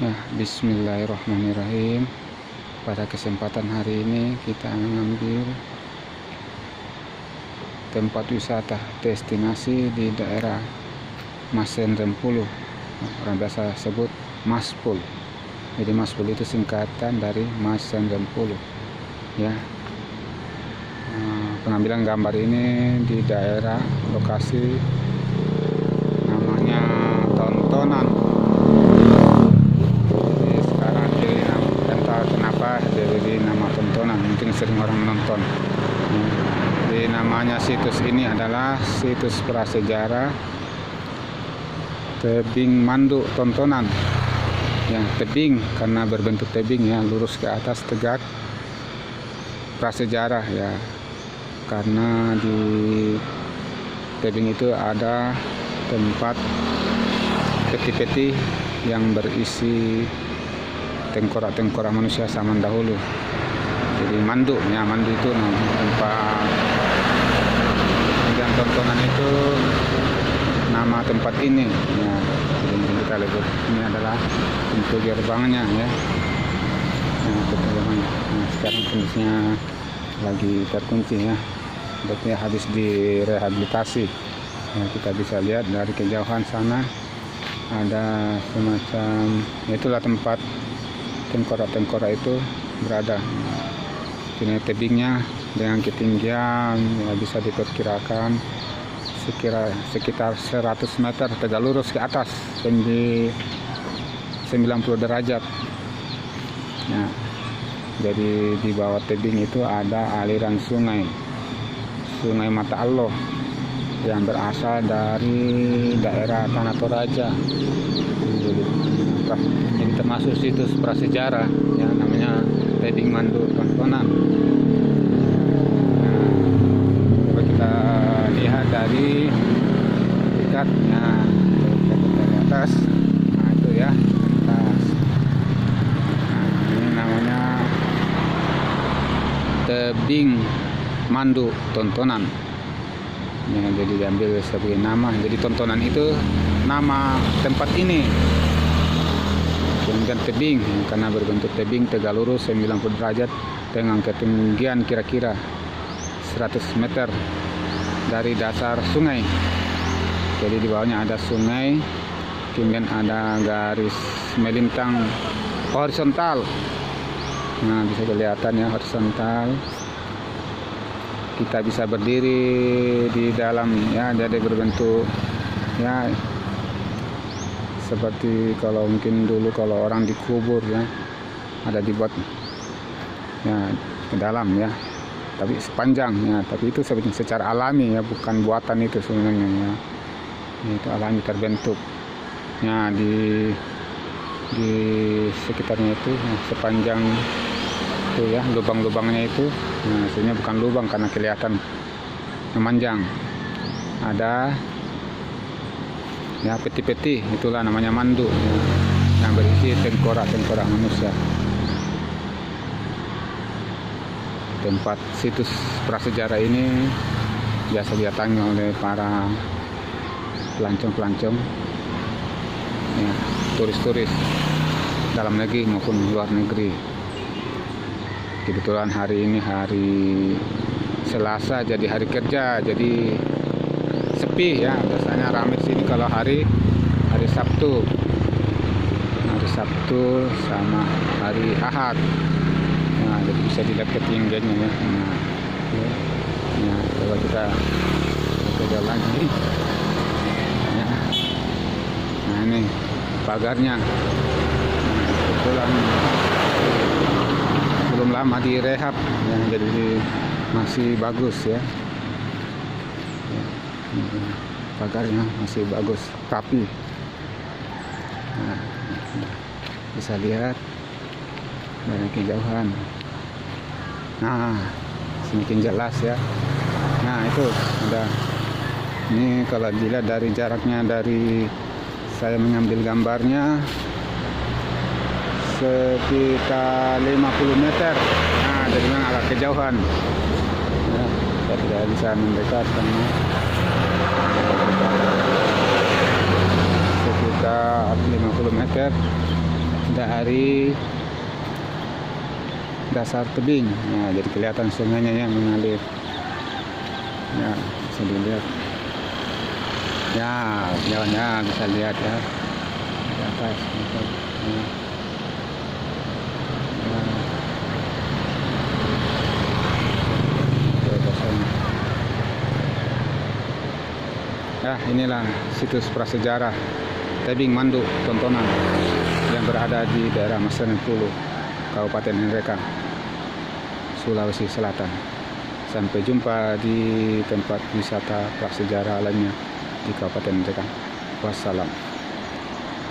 Ya, bismillahirrahmanirrahim. Pada kesempatan hari ini kita mengambil tempat wisata destinasi di daerah Masen Rempulu. Orang biasa sebut Maspul. Jadi Maspul itu singkatan dari Masen Rempulu. Ya. Pengambilan gambar ini di daerah lokasi namanya Tontonan. Kenapa jadi nama Tontonan, mungkin sering orang menonton. Jadi namanya situs ini adalah situs prasejarah tebing Mandu Tontonan. Ya, tebing karena berbentuk tebing ya, lurus ke atas tegak. Prasejarah ya, karena di tebing itu ada tempat peti-peti yang berisi tengkorak-tengkorak manusia zaman dahulu. Jadi Mandu ya, Mandu itu tempat. Dan Tontonan itu nama tempat ini ya. Jadi kita lihat ini adalah pintu gerbangnya ya. Nah, pintu gerbangnya. Nah, sekarang kondisinya lagi terkunci ya. Berarti habis direhabilitasi. Nah, kita bisa lihat dari kejauhan sana ada semacam, itulah tempat tengkorak-tengkorak itu berada. Ini tebingnya dengan ketinggian ya, bisa diperkirakan sekitar 100 meter tegak lurus ke atas, tinggi 90 derajat. Nah, jadi di bawah tebing itu ada aliran sungai Mata Allah yang berasal dari daerah Tanah Toraja. Ini termasuk situs prasejarah yang namanya Tebing Mandu Tontonan. Nah, coba kita lihat dari dekatnya dari atas. Nah, itu ya atas. Nah, ini namanya Tebing Mandu Tontonan. Ya, jadi diambil sebagai nama. Jadi Tontonan itu nama tempat ini. Kemudian tebing karena berbentuk tebing tegak lurus 90 derajat dengan ketinggian kira-kira 100 meter dari dasar sungai. Jadi di bawahnya ada sungai, kemudian ada garis melintang horizontal. Nah, bisa kelihatan ya, horizontal. Kita bisa berdiri di dalam ya, jadi berbentuk ya seperti kalau mungkin dulu kalau orang dikubur ya, ada dibuat ya ke dalam ya, tapi sepanjang ya, tapi itu secara alami ya, bukan buatan itu sebenarnya ya. Itu alami terbentuk ya di sekitarnya itu ya, sepanjang itu ya, lubang-lubangnya itu nah, hasilnya bukan lubang karena kelihatan memanjang. Ada ya peti-peti, itulah namanya Mandu ya, yang berisi tengkorak-tengkorak manusia. Tempat situs prasejarah ini biasa didatangi oleh para pelancong-pelancong ya, turis-turis dalam negeri maupun luar negeri. Kebetulan hari ini hari Selasa, jadi hari kerja, jadi sepi ya. Biasanya ramai sini kalau hari Sabtu. Hari Sabtu sama hari Ahad. Nah, jadi bisa dilihat ketinggiannya ya. Nah, coba kita jalan lagi. Ya. Nah, ini pagarnya. Nah, kebetulan belum lama direhab ya, jadi masih bagus ya. Pagarnya masih bagus, rapi. Nah, bisa lihat dari kejauhan. Nah, semakin jelas ya. Nah, itu udah. Ini kalau dilihat dari jaraknya, dari saya mengambil gambarnya sekitar 50 meter. Nah, jadi memang agak kejauhan. Ya, saya tidak bisa mendekat karena sekitar 50 meter dari dasar tebing. Nah, jadi kelihatan sungainya yang mengalir. Ya, bisa dilihat. Ya, jalannya bisa lihat ya di atas. Ya. Ya, inilah situs prasejarah Tebing Manduk Tontonan yang berada di daerah Masernepulu, Kabupaten Nrekang, Sulawesi Selatan. Sampai jumpa di tempat wisata prasejarah lainnya di Kabupaten Nrekang. Wassalam.